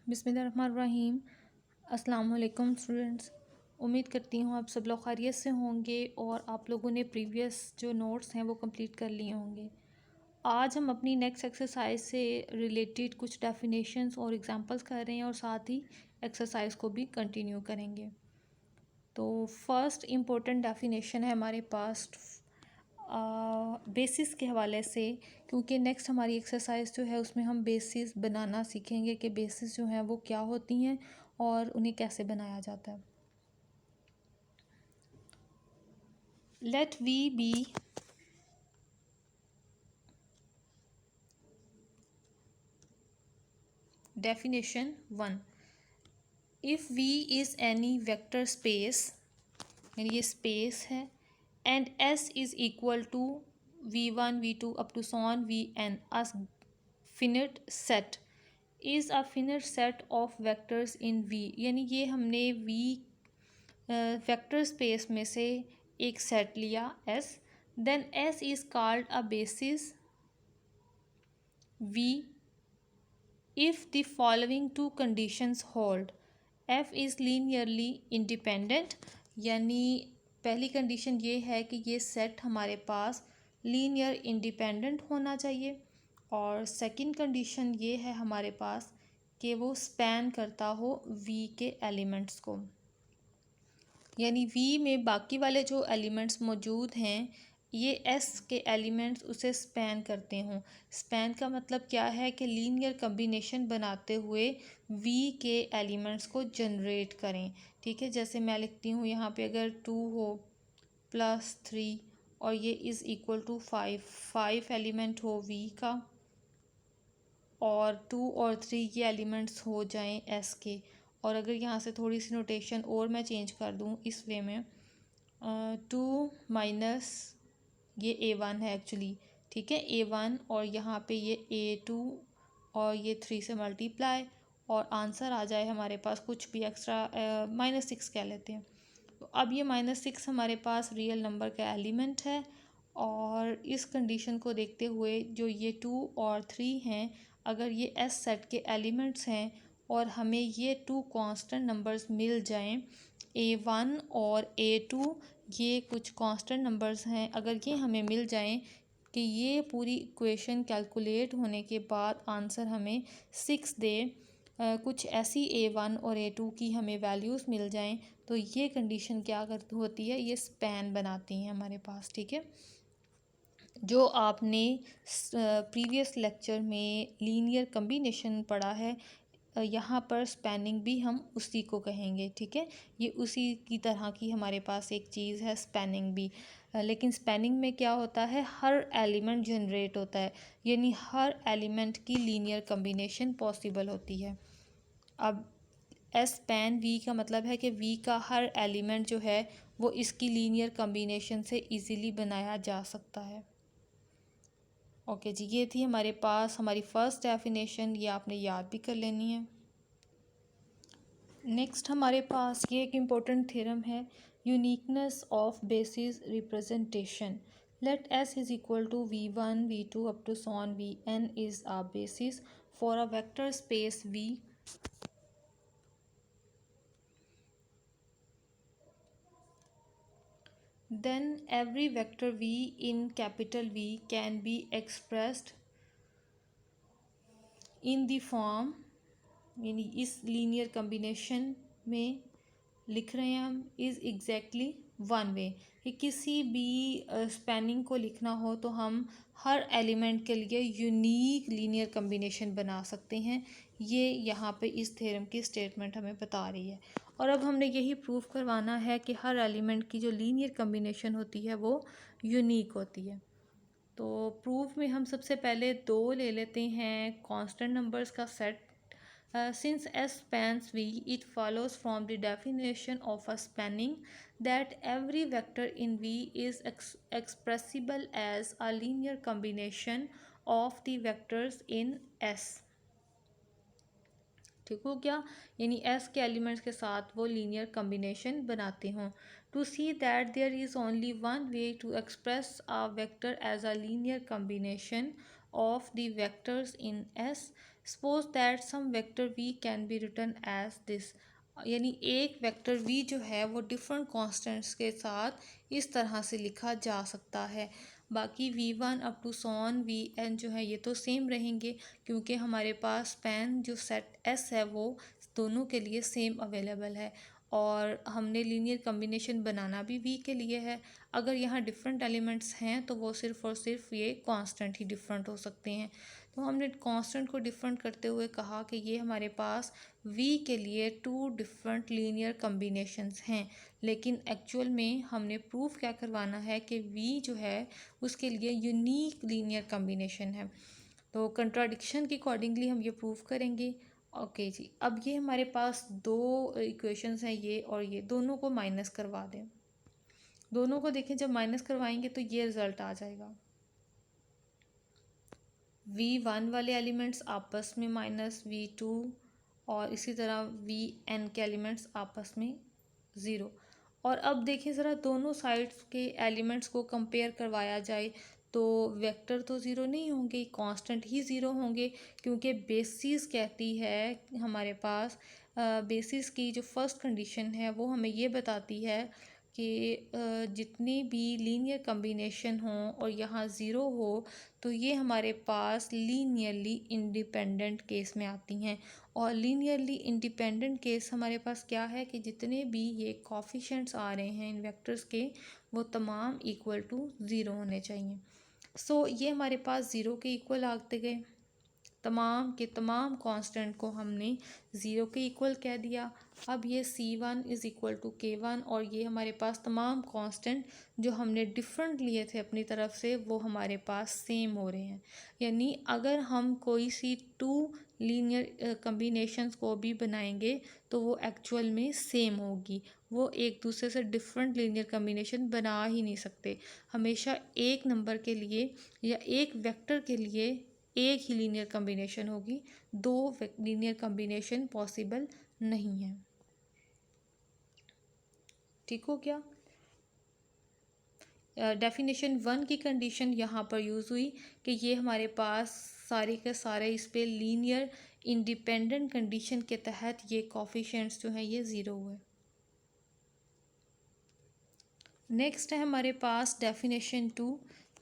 बिस्मिल्लाहिर्रहमानिर्रहीम। अस्सलाम वालेकुम स्टूडेंट्स। उम्मीद करती हूँ आप सब लोग खैरियत से होंगे और आप लोगों ने प्रीवियस जो नोट्स हैं वो कंप्लीट कर लिए होंगे। आज हम अपनी नेक्स्ट एक्सरसाइज से रिलेटेड कुछ डेफिनेशंस और एग्जांपल्स कर रहे हैं और साथ ही एक्सरसाइज को भी कंटिन्यू करेंगे। तो फर्स्ट इम्पोर्टेंट डेफिनेशन है हमारे पास बेसिस के हवाले से, क्योंकि नेक्स्ट हमारी एक्सरसाइज जो है उसमें हम बेसिस बनाना सीखेंगे कि बेसिस जो हैं वो क्या होती हैं और उन्हें कैसे बनाया जाता है। Let we be definition 1। If V is any vector space, यानी ये स्पेस है, and S is equal to v1 v2 up to son vn, a finite set is a finite set of vectors in v, यानी ये हमने v vector space में से एक set लिया s, then s is called a basis v if the following two conditions hold। f is linearly independent, यानी पहली condition ये है कि ये सेट हमारे पास लीनियर इंडिपेंडेंट होना चाहिए, और सेकंड कंडीशन ये है हमारे पास कि वो स्पैन करता हो v के एलिमेंट्स को, यानी v में बाकी वाले जो एलिमेंट्स मौजूद हैं ये s के एलिमेंट्स उसे स्पैन करते हों। स्पैन का मतलब क्या है कि लीनियर कम्बिनेशन बनाते हुए v के एलिमेंट्स को जनरेट करें। ठीक है, जैसे मैं लिखती हूँ यहाँ पे अगर 2 हो प्लस 3 और ये इज़ इक्वल टू 5 एलिमेंट हो v का, और 2 और 3 ये एलिमेंट्स हो जाएं s के, और अगर यहाँ से थोड़ी सी नोटेशन और मैं चेंज कर दूँ इस वे में, 2 माइनस ये a1 है एक्चुअली, ठीक है a1, और यहाँ पे ये a2 और ये 3 से मल्टीप्लाई, और आंसर आ जाए हमारे पास कुछ भी एक्स्ट्रा -6 कह लेते हैं। तो अब ये -6 हमारे पास रियल नंबर का एलिमेंट है, और इस कंडीशन को देखते हुए जो ये 2 और 3 हैं, अगर ये एस सेट के एलिमेंट्स हैं और हमें ये 2 कांस्टेंट नंबर्स मिल जाएं, a1 और a2 ये कुछ कांस्टेंट नंबर्स हैं, अगर ये हमें मिल जाएं कि ये पूरी इक्वेशन कैलकुलेट होने के बाद आंसर हमें 6 दे, कुछ ऐसी a1 और a2 की हमें वैल्यूज़ मिल जाएं, तो ये कंडीशन क्या करती होती है, ये स्पैन बनाती हैं हमारे पास। ठीक है, जो आपने प्रीवियस लेक्चर में लीनियर कम्बिनेशन पढ़ा है, यहाँ पर स्पैनिंग भी हम उसी को कहेंगे। ठीक है, ये उसी की तरह की हमारे पास एक चीज़ है स्पैनिंग भी। लेकिन स्पैनिंग में क्या होता है, हर एलिमेंट जनरेट होता है, यानी हर एलिमेंट की लीनियर कम्बिनेशन पॉसिबल होती है। अब एस स्पैन वी का मतलब है कि वी का हर एलिमेंट जो है वो इसकी लीनियर कम्बिनेशन से इजीली बनाया जा सकता है। ओके जी, ये थी हमारे पास हमारी फर्स्ट डेफिनेशन, ये आपने याद भी कर लेनी है। नेक्स्ट हमारे पास ये एक इम्पोर्टेंट थ्योरम है, uniqueness of basis representation. Let S is equal to v1 v2 up to son vn is a basis for a vector space v, then every vector v in capital V can be expressed in the form, यानी इस linear combination में लिख रहे हैं हम, is exactly one way, कि किसी भी स्पैनिंग को लिखना हो तो हम हर एलिमेंट के लिए यूनिक लीनियर कम्बिनेशन बना सकते हैं। ये यहाँ पे इस थ्योरम की स्टेटमेंट हमें बता रही है, और अब हमने यही प्रूव करवाना है कि हर एलिमेंट की जो लीनियर कम्बिनेशन होती है वो यूनिक होती है। तो प्रूफ में हम सबसे पहले 2 ले लेते हैं कांस्टेंट नंबर्स का set. Since S spans V, it follows from the definition of a spanning that every vector in V is expressible as a linear combination of the vectors in S। ठीक हो गया, यानी S के elements के साथ वो linear combination बनाते हों। To see that there is only one way to express a vector as a linear combination of the vectors in S. Suppose that some vector v can be written as this. यानी एक vector v जो है वो different constants के साथ इस तरह से लिखा जा सकता है। बाकी v1 up to son vn जो है ये तो सेम रहेंगे, क्योंकि हमारे पास स्पैन जो सेट s है वो दोनों के लिए सेम अवेलेबल है, और हमने लीनियर कम्बिनेशन बनाना भी v के लिए है। अगर यहाँ डिफरेंट एलिमेंट्स हैं तो वो सिर्फ़ और सिर्फ ये कांस्टेंट ही डिफरेंट हो सकते हैं। तो हमने कांस्टेंट को डिफरेंट करते हुए कहा कि ये हमारे पास v के लिए 2 डिफरेंट लीनियर कम्बिनेशंस हैं, लेकिन एक्चुअल में हमने प्रूफ क्या करवाना है कि v जो है उसके लिए यूनिक लीनियर कम्बिनेशन है। तो कंट्राडिक्शन के अकॉर्डिंगली हम ये प्रूफ करेंगे। ओके जी, अब ये हमारे पास दो इक्वेशंस हैं, ये और ये दोनों को माइनस करवा दें। दोनों को देखें, जब माइनस करवाएंगे तो ये रिज़ल्ट आ जाएगा। v1 वाले एलिमेंट्स आपस में माइनस v2, और इसी तरह vn के एलिमेंट्स आपस में ज़ीरो। और अब देखें ज़रा, दोनों साइड्स के एलिमेंट्स को कंपेयर करवाया जाए तो वेक्टर तो ज़ीरो नहीं होंगे, कांस्टेंट ही ज़ीरो होंगे, क्योंकि बेसिस कहती है हमारे पास, बेसिस की जो फर्स्ट कंडीशन है वो हमें ये बताती है कि जितनी भी लीनियर कम्बिनेशन हो और यहाँ ज़ीरो हो तो ये हमारे पास लीनियरली इंडिपेंडेंट केस में आती हैं। और लीनियरली इंडिपेंडेंट केस हमारे पास क्या है कि जितने भी ये कोफिशिएंट्स आ रहे हैं इन वेक्टर्स के वो तमाम इक्वल टू ज़ीरो होने चाहिए। सो ये हमारे पास ज़ीरो के इक्वल आते गए, तमाम के तमाम कांस्टेंट को हमने ज़ीरो के इक्वल कह दिया। अब ये c1 is equal to k1, और ये हमारे पास तमाम कांस्टेंट जो हमने डिफरेंट लिए थे अपनी तरफ से वो हमारे पास सेम हो रहे हैं। यानी अगर हम कोई सी 2 लीनियर कम्बिनेशंस को भी बनाएंगे तो वो एक्चुअल में सेम होगी, वो एक दूसरे से डिफरेंट लीनियर कम्बिनेशन बना ही नहीं सकते। हमेशा एक नंबर के लिए या एक वेक्टर के लिए एक ही लीनियर कम्बिनेशन होगी, दो लीनियर कम्बिनेशन पॉसिबल नहीं है। ठीक हो क्या? डेफिनेशन 1 की कंडीशन यहाँ पर यूज़ हुई कि ये हमारे पास सारे के सारे इस पे लीनियर इंडिपेंडेंट कंडीशन के तहत ये कोफिशिएंट्स जो हैं ये ज़ीरो हुए। नेक्स्ट है हमारे पास definition 2,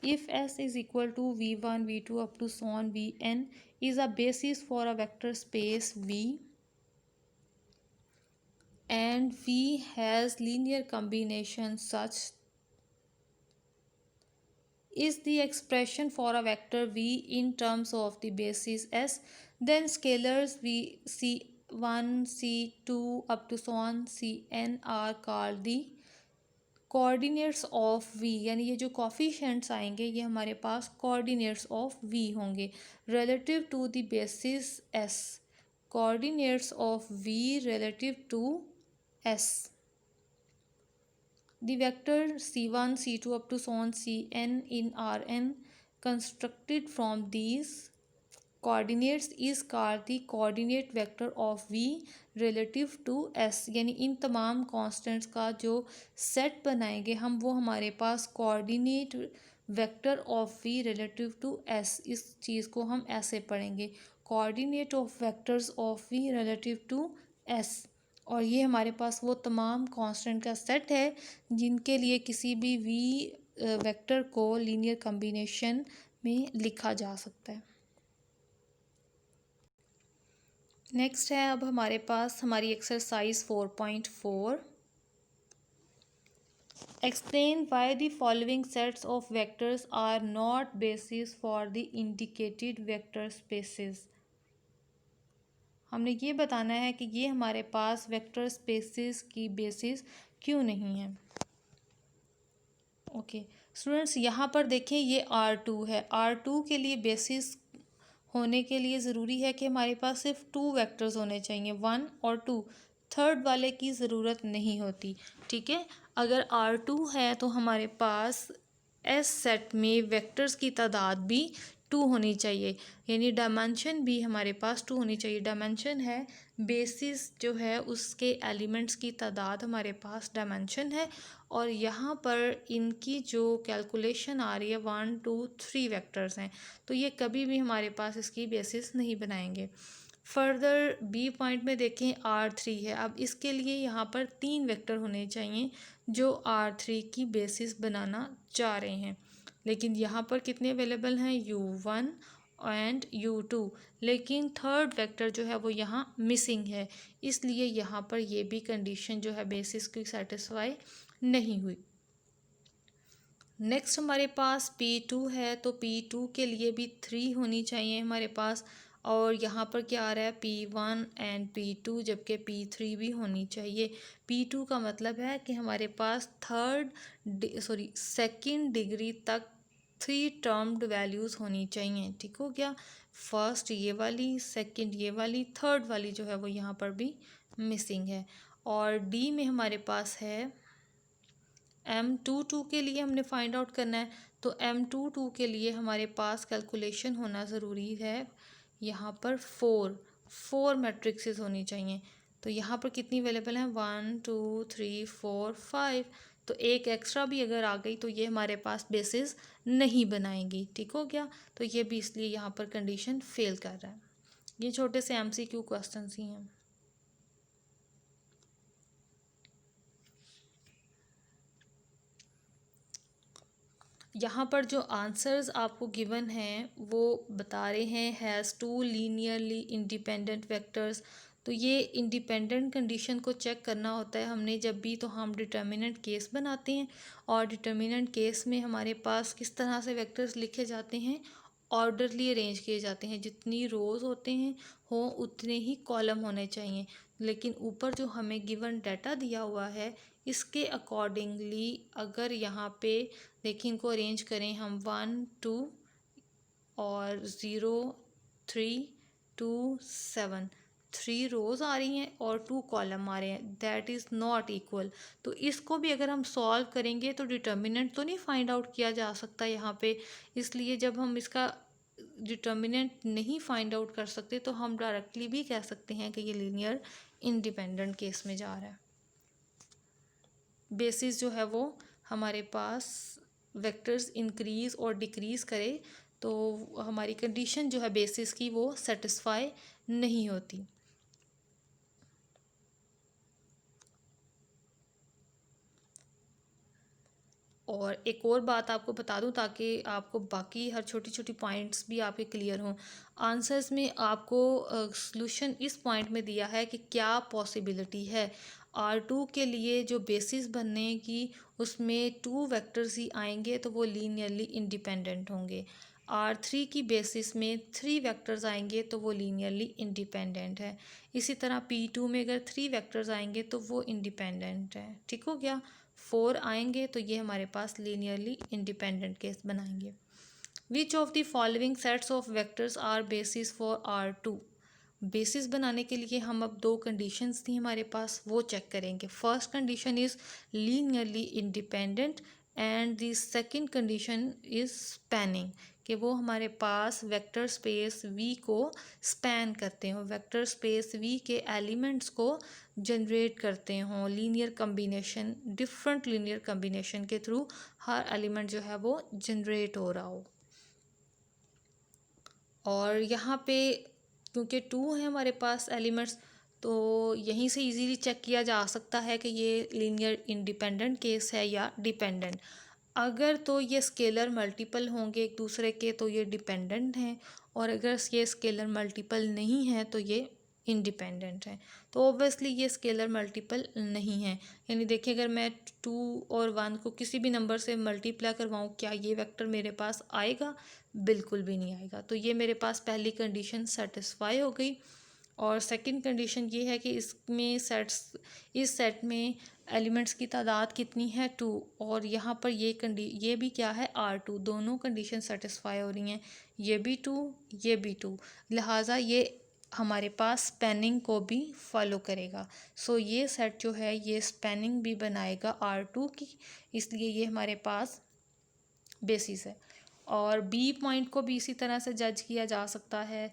if s is equal to v1 v2 up to so on vn is a basis for a vector space v and v has linear combination such is the expression for a vector v in terms of the basis s, then scalars v c1 c2 up to so on cn are called the coordinates of v। यानी ये जो coefficients आएंगे ये हमारे पास coordinates of v होंगे relative to the basis s। Coordinates of v relative to s। The vector c1 c2 up to so on cn in Rn constructed from these coordinates is called the coordinate vector of v relative to s। यानी इन तमाम constants का जो set बनाएंगे हम वो हमारे पास coordinate vector of v relative to s। इस चीज़ को हम ऐसे पढ़ेंगे, coordinate of vectors of v relative to s। और ये हमारे पास वो तमाम कांस्टेंट का सेट है जिनके लिए किसी भी v वेक्टर को लीनियर कम्बिनेशन में लिखा जा सकता है। नेक्स्ट है अब हमारे पास हमारी exercise 4.4, explain why the following sets of vectors are not basis for the indicated vector spaces. हमने ये बताना है कि ये हमारे पास वेक्टर स्पेसेस की बेसिस क्यों नहीं है। ओके स्टूडेंट्स, यहाँ पर देखें ये R2 है, R2 के लिए बेसिस होने के लिए ज़रूरी है कि हमारे पास सिर्फ 2 वेक्टर्स होने चाहिए, 1 और 2, थर्ड वाले की ज़रूरत नहीं होती। ठीक है, अगर R2 है तो हमारे पास एस सेट में वेक्टर्स की तादाद भी टू होनी चाहिए, यानी डायमेंशन भी हमारे पास टू होनी चाहिए। डायमेंशन है बेसिस जो है उसके एलिमेंट्स की तादाद हमारे पास डायमेंशन है, और यहाँ पर इनकी जो कैलकुलेशन आ रही है 1 2 3 वेक्टर्स हैं, तो ये कभी भी हमारे पास इसकी बेसिस नहीं बनाएंगे। फर्दर बी पॉइंट में देखें R3 है, अब इसके लिए यहाँ पर 3 वेक्टर होने चाहिए जो R3 की बेसिस बनाना चाह रहे हैं, लेकिन यहाँ पर कितने अवेलेबल हैं, U1 एंड U2, लेकिन थर्ड वेक्टर जो है वो यहाँ मिसिंग है, इसलिए यहाँ पर ये भी कंडीशन जो है बेसिस की सेटिस्फाई नहीं हुई। नेक्स्ट हमारे पास P2 है, तो P2 के लिए भी 3 होनी चाहिए हमारे पास, और यहाँ पर क्या आ रहा है P1 एंड P2, जबकि P3 भी होनी चाहिए। P2 का मतलब है कि हमारे पास सेकंड डिग्री तक 3 टर्म्ड वैल्यूज़ होनी चाहिए, ठीक हो गया। फर्स्ट ये वाली, सेकंड ये वाली, थर्ड वाली जो है वो यहाँ पर भी मिसिंग है। और डी में हमारे पास है M22 के लिए हमने फाइंड आउट करना है, तो M22 के लिए हमारे पास कैलकुलेशन होना ज़रूरी है। यहाँ पर फोर मैट्रिक्सेस होनी चाहिए, तो यहाँ पर कितनी अवेलेबल हैं, 1 2 3 4 5, तो एक एक्स्ट्रा भी अगर आ गई तो ये हमारे पास बेसिस नहीं बनाएंगी, ठीक हो गया। तो ये भी इसलिए यहाँ पर कंडीशन फेल कर रहा है। ये छोटे से MCQ क्वेश्चन ही हैं। यहाँ पर जो आंसर्स आपको गिवन हैं वो बता रहे हैं हैज़ 2 लीनियरली इंडिपेंडेंट वेक्टर्स, तो ये इंडिपेंडेंट कंडीशन को चेक करना होता है हमने जब भी, तो हम डिटर्मिनेंट केस बनाते हैं, और डिटर्मिनेंट केस में हमारे पास किस तरह से वेक्टर्स लिखे जाते हैं, ऑर्डरली अरेंज किए जाते हैं, जितनी रोज़ होते हैं उतने ही कॉलम होने चाहिए। लेकिन ऊपर जो हमें गिवन डाटा दिया हुआ है इसके अकॉर्डिंगली अगर यहाँ पे देखिए इनको अरेंज करें हम 1 2 और 0 3 2 7, 3 रोज़ आ रही हैं और 2 कॉलम आ रहे हैं, दैट इज़ नॉट इक्वल। तो इसको भी अगर हम सॉल्व करेंगे तो डिटर्मिनेंट तो नहीं फाइंड आउट किया जा सकता यहाँ पे, इसलिए जब हम इसका डिटर्मिनेंट नहीं फाइंड आउट कर सकते तो हम डायरेक्टली भी कह सकते हैं कि ये लीनियर इंडिपेंडेंट केस में जा रहा है। बेसिस जो है वो हमारे पास वेक्टर्स इंक्रीज़ और डिक्रीज़ करे तो हमारी कंडीशन जो है बेसिस की वो सेटिस्फाई नहीं होती। और एक और बात आपको बता दूं ताकि आपको बाकी हर छोटी छोटी पॉइंट्स भी आपके क्लियर हों, आंसर्स में आपको सॉल्यूशन इस पॉइंट में दिया है कि क्या पॉसिबिलिटी है R2 के लिए जो बेसिस बनने की उसमें 2 वेक्टर्स ही आएंगे तो वो लीनियरली इंडिपेंडेंट होंगे, R3 की बेसिस में 3 वेक्टर्स आएंगे तो वो लीनियरली इंडिपेंडेंट है। इसी तरह P2 में अगर 3 वेक्टर्स आएंगे तो वो इंडिपेंडेंट है, ठीक हो गया। 4 आएंगे तो ये हमारे पास लीनियरली इंडिपेंडेंट केस बनाएंगे। Which of the following sets of vectors are basis for R2, basis बनाने के लिए हम अब 2 कंडीशंस थी हमारे पास वो चेक करेंगे। First condition is linearly independent and the second condition is spanning, कि वो हमारे पास वेक्टर स्पेस V को स्पैन करते हों, वेक्टर स्पेस V के एलिमेंट्स को जनरेट करते हों linear combination, different linear combination के थ्रू हर एलिमेंट जो है वो जनरेट हो रहा हो। और यहाँ पे क्योंकि 2 है हमारे पास एलिमेंट्स तो यहीं से इजीली चेक किया जा सकता है कि ये लीनियर इंडिपेंडेंट केस है या डिपेंडेंट। अगर तो ये स्केलर मल्टीपल होंगे एक दूसरे के तो ये डिपेंडेंट हैं, और अगर ये स्केलर मल्टीपल नहीं है तो ये इंडिपेंडेंट है। तो ऑब्वियसली ये स्केलर मल्टीपल नहीं है, यानी देखिए अगर मैं 2 और 1 को किसी भी नंबर से मल्टीप्लाई करवाऊँ क्या ये वेक्टर मेरे पास आएगा, बिल्कुल भी नहीं आएगा। तो ये मेरे पास पहली कंडीशन सेटिस्फाई हो गई। और सेकंड कंडीशन ये है कि इस सेट में एलिमेंट्स की तादाद कितनी है 2, और यहाँ पर ये भी क्या है R2, दोनों कंडीशन सेटिस्फाई हो रही हैं, ये भी 2 ये भी 2, लिहाजा ये हमारे पास स्पैनिंग को भी फॉलो करेगा। सो ये सेट जो है ये स्पैनिंग भी बनाएगा R2 की, इसलिए ये हमारे पास बेसिस है। और बी पॉइंट को भी इसी तरह से जज किया जा सकता है।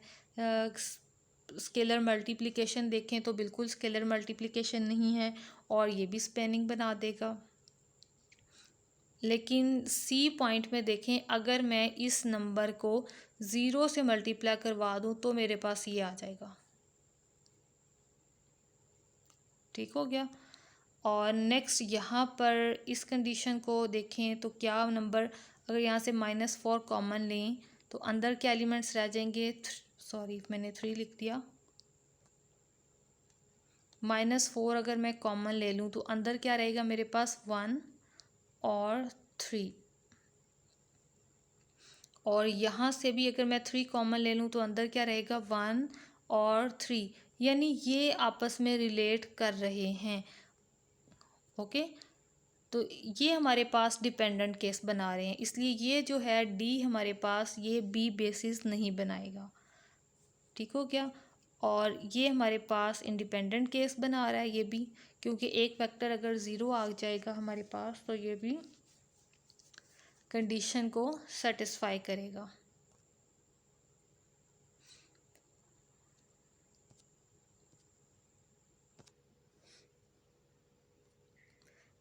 स्केलर मल्टीप्लिकेशन देखें तो बिल्कुल स्केलर मल्टीप्लिकेशन नहीं है और ये भी स्पैनिंग बना देगा। लेकिन सी पॉइंट में देखें, अगर मैं इस नंबर को 0 से मल्टीप्लाई करवा दूं तो मेरे पास ये आ जाएगा। ठीक हो गया। और नेक्स्ट यहाँ पर इस कंडीशन को देखें तो क्या नंबर, अगर यहाँ से -4 कॉमन लें तो अंदर के एलिमेंट्स रह जाएंगे, सॉरी मैंने 3 लिख दिया। -4 अगर मैं कॉमन ले लूँ तो अंदर क्या रहेगा मेरे पास, 1 और 3। और यहाँ से भी अगर मैं 3 कॉमन ले लूँ तो अंदर क्या रहेगा, 1 और 3, यानी ये आपस में रिलेट कर रहे हैं। ओके, तो ये हमारे पास डिपेंडेंट केस बना रहे हैं, इसलिए ये जो है डी हमारे पास ये बी बेसिस नहीं बनाएगा। ठीक हो गया। और ये हमारे पास इंडिपेंडेंट केस बना रहा है ये भी, क्योंकि एक वेक्टर अगर 0 आ जाएगा हमारे पास तो ये भी कंडीशन को सेटिस्फाई करेगा।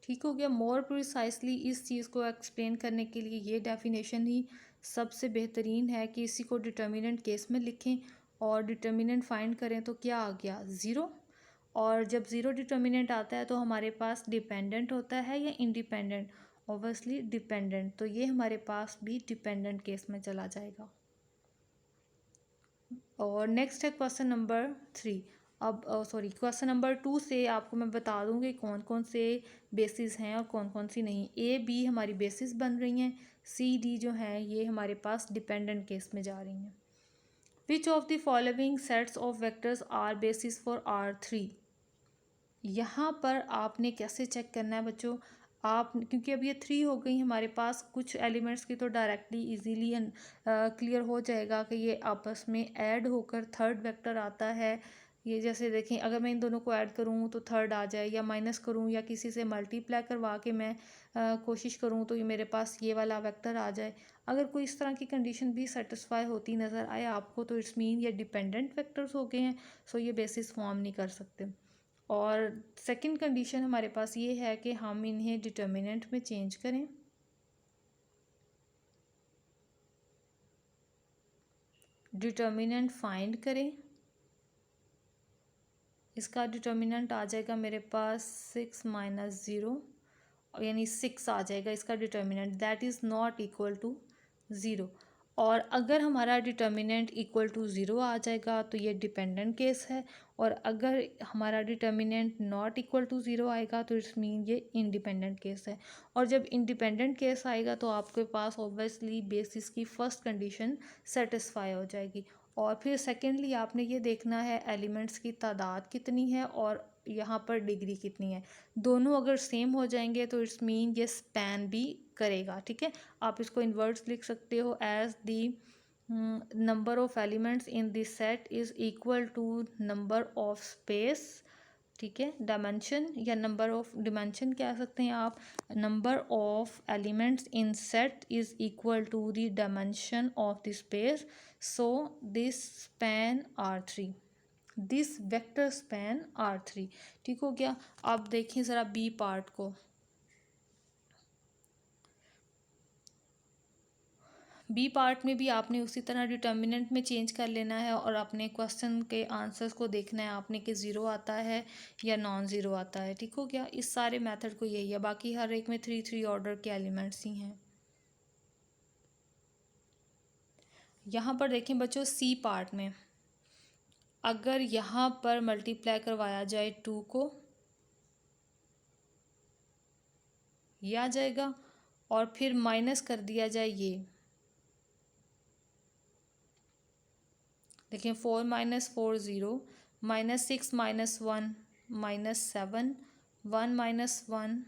ठीक हो गया। मोर प्रिसाइसली इस चीज़ को एक्सप्लेन करने के लिए ये डेफिनेशन ही सबसे बेहतरीन है कि इसी को डिटर्मिनेंट केस में लिखें और डिटर्मिनेंट फाइंड करें तो क्या आ गया, 0। और जब 0 डिटर्मिनेंट आता है तो हमारे पास डिपेंडेंट होता है या इंडिपेंडेंट, ऑब्वियसली डिपेंडेंट, तो ये हमारे पास भी डिपेंडेंट केस में चला जाएगा। और नेक्स्ट है क्वेश्चन नंबर 3। अब सॉरी क्वेश्चन नंबर 2 से आपको मैं बता दूँगी कौन कौन से बेसिस हैं और कौन कौन सी नहीं। ए बी हमारी बेसिस बन रही हैं, सी डी जो है ये हमारे पास डिपेंडेंट केस में जा रही हैं। Which of the following sets of vectors are basis for R3। यहाँ पर आपने कैसे चेक करना है बच्चों, आप क्योंकि अब ये 3 हो गई हमारे पास, कुछ एलिमेंट्स की तो डायरेक्टली इजीली क्लियर हो जाएगा कि ये आपस में ऐड होकर थर्ड वेक्टर आता है। ये जैसे देखें, अगर मैं इन दोनों को ऐड करूँ तो थर्ड आ जाए, या माइनस करूँ या किसी से मल्टीप्लाई करवा के मैं कोशिश करूँ तो ये मेरे पास ये वाला वेक्टर आ जाए। अगर कोई इस तरह की कंडीशन भी सेटिस्फाई होती नज़र आए आपको तो इट्स मीन ये डिपेंडेंट वेक्टर्स हो गए हैं, सो ये बेसिस फॉर्म नहीं कर सकते। और सेकंड कंडीशन हमारे पास ये है कि हम इन्हें डिटर्मिनेंट में चेंज करें। डिटर्मिनेंट फाइंड करें, इसका डिटर्मिनेंट आ जाएगा मेरे पास 6 - 0, यानी 6 आ जाएगा इसका determinant, that is not equal to 0। और अगर हमारा डिटर्मिनेंट इक्वल टू 0 आ जाएगा तो ये डिपेंडेंट केस है, और अगर हमारा डिटर्मिनेंट नॉट इक्वल टू 0 आएगा तो इट्स मीन ये इंडिपेंडेंट केस है। और जब इंडिपेंडेंट केस आएगा तो आपके पास ऑब्वियसली बेसिस की फर्स्ट कंडीशन सेटिस्फाई हो जाएगी। और फिर सेकेंडली आपने ये देखना है एलिमेंट्स की तादाद कितनी है और यहाँ पर डिग्री कितनी है। दोनों अगर सेम हो जाएंगे तो इट्स मीन ये स्पैन भी करेगा। ठीक है, आप इसको इन वर्ड्स लिख सकते हो as the number of elements in this set is equal to number of space. ठीक है, डायमेंशन या नंबर ऑफ डिमेंशन कह सकते हैं आप, number of elements in set is equal to the dimension of the space, so this span R3, this vector span R3। ठीक हो गया। अब देखें ज़रा बी पार्ट को। बी पार्ट में भी आपने उसी तरह डिटर्मिनेंट में चेंज कर लेना है और अपने क्वेश्चन के आंसर्स को देखना है आपने कि 0 आता है या नॉन ज़ीरो आता है। ठीक हो गया, इस सारे मेथड को यही है, बाकी हर एक में 3 ऑर्डर के एलिमेंट्स ही हैं। यहाँ पर देखें बच्चों सी पार्ट में, अगर यहाँ पर मल्टीप्लाई करवाया जाए 2 को, ये आ जाएगा, और फिर माइनस कर दिया जाए ये, देखिए 4 - 4 0, -6 - 1 -7, 1 - 1,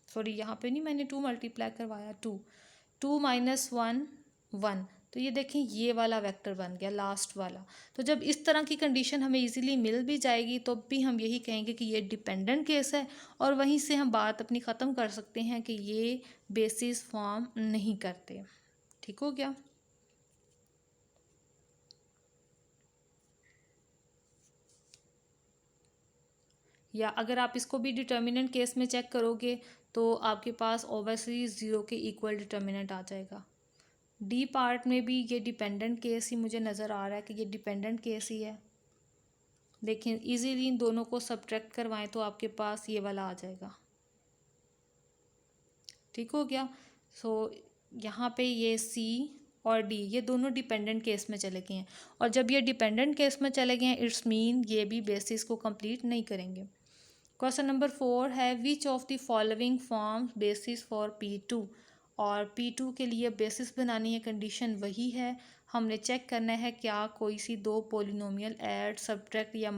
सॉरी यहाँ पे नहीं, मैंने 2 मल्टीप्लाई करवाया, 2 -1 1, तो ये देखें ये वाला वेक्टर बन गया लास्ट वाला। तो जब इस तरह की कंडीशन हमें इजीली मिल भी जाएगी तो भी हम यही कहेंगे कि ये डिपेंडेंट केस है, और वहीं से हम बात अपनी ख़त्म कर सकते हैं कि ये बेसिस फॉर्म नहीं करते। ठीक हो गया। या अगर आप इसको भी डिटर्मिनेंट केस में चेक करोगे तो आपके पास ओबियसली ज़ीरो के इक्वल डिटर्मिनेंट आ जाएगा। डी पार्ट में भी ये डिपेंडेंट केस ही मुझे नज़र आ रहा है कि ये डिपेंडेंट केस ही है। देखिए इजीली इन दोनों को सब्ट्रैक्ट करवाएं तो आपके पास ये वाला आ जाएगा। ठीक हो गया। सो यहाँ पे ये सी और डी ये दोनों डिपेंडेंट केस में चले गए हैं, और जब ये डिपेंडेंट केस में चले गए हैं इट्स मीन ये भी बेसिस को कंप्लीट नहीं करेंगे। क्वेश्चन नंबर 4 है विच of the following forms basis for P2, और P2 के लिए बेसिस बनानी है, कंडीशन वही है। हमने चेक करना है क्या कोई सी दो पोलिनोमियल ऐड सब्ट्रैक्ट या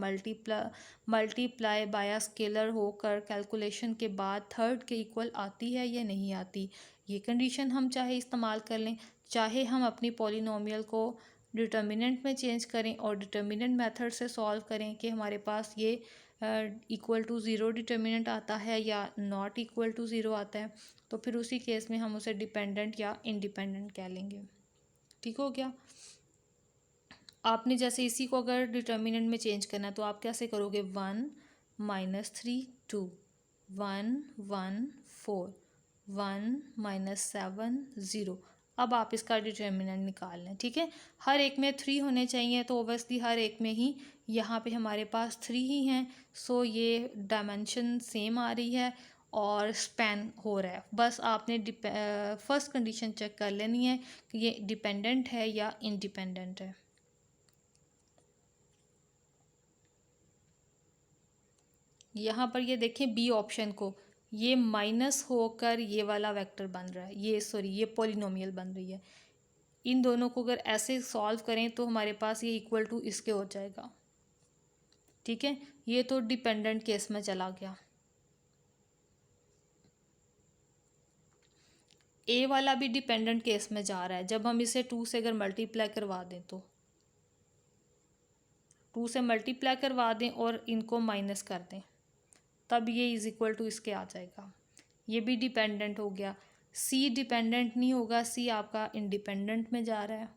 मल्टीप्लाई बाय स्केलर होकर कैलकुलेशन के बाद थर्ड के इक्वल आती है या नहीं आती। ये कंडीशन हम चाहे इस्तेमाल कर लें, चाहे हम अपनी पोलिनोमियल को डिटर्मिनेंट में चेंज करें और डिटर्मिनेंट मेथड से सॉल्व करें कि हमारे पास ये इक्वल टू ज़ीरो डिटर्मिनेंट आता है या नॉट इक्वल टू ज़ीरो आता है, तो फिर उसी केस में हम उसे डिपेंडेंट या इंडिपेंडेंट कह लेंगे। ठीक हो गया। आपने जैसे इसी को अगर डिटर्मिनेंट में चेंज करना है तो आप कैसे करोगे, 1 -3 2 1 1 4 1 -7 0। अब आप इसका डिटर्मिनेंट निकाल लें। ठीक है, हर एक में 3 होने चाहिए, तो ओबियसली हर एक में ही यहाँ पे हमारे पास 3 ही हैं। सो ये डायमेंशन सेम आ रही है और स्पैन हो रहा है। बस आपने फर्स्ट कंडीशन चेक कर लेनी है कि ये डिपेंडेंट है या इंडिपेंडेंट है। यहाँ पर ये देखें बी ऑप्शन को, ये माइनस होकर ये वाला वेक्टर बन रहा है, ये पॉलिनोमियल बन रही है। इन दोनों को अगर ऐसे सॉल्व करें तो हमारे पास ये इक्वल टू इसके हो जाएगा। ठीक है, ये तो डिपेंडेंट केस में चला गया। ए वाला भी डिपेंडेंट केस में जा रहा है। जब हम इसे 2 से अगर मल्टीप्लाई करवा दें तो 2 से मल्टीप्लाई करवा दें और इनको माइनस कर दें, तब ये इज इक्वल टू इसके आ जाएगा। ये भी डिपेंडेंट हो गया। सी डिपेंडेंट नहीं होगा, सी आपका इंडिपेंडेंट में जा रहा है।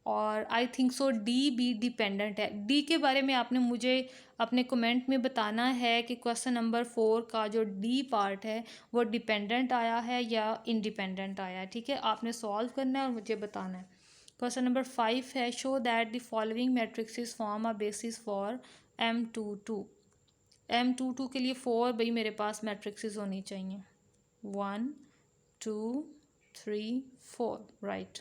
और आई थिंक सो डी भी डिपेंडेंट है। डी के बारे में आपने मुझे अपने कमेंट में बताना है कि क्वेश्चन नंबर 4 का जो डी पार्ट है वो डिपेंडेंट आया है या इंडिपेंडेंट आया है। ठीक है, आपने सॉल्व करना है और मुझे बताना है। क्वेश्चन नंबर 5 है show that the following matrix form a basis for M22। M22 के लिए 4 भाई मेरे पास मैट्रिक्स होनी चाहिए, 1 2 3 4 राइट।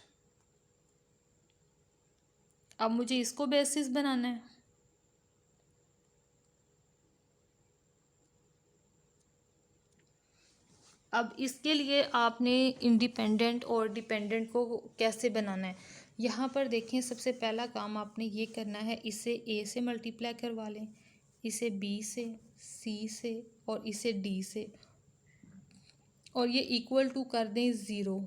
अब मुझे इसको बेसिस बनाना है। अब इसके लिए आपने इंडिपेंडेंट और डिपेंडेंट को कैसे बनाना है, यहाँ पर देखें सबसे पहला काम आपने ये करना है, इसे ए से मल्टीप्लाई करवा लें, इसे बी से, सी से और इसे डी से, और ये इक्वल टू कर दें ज़ीरो।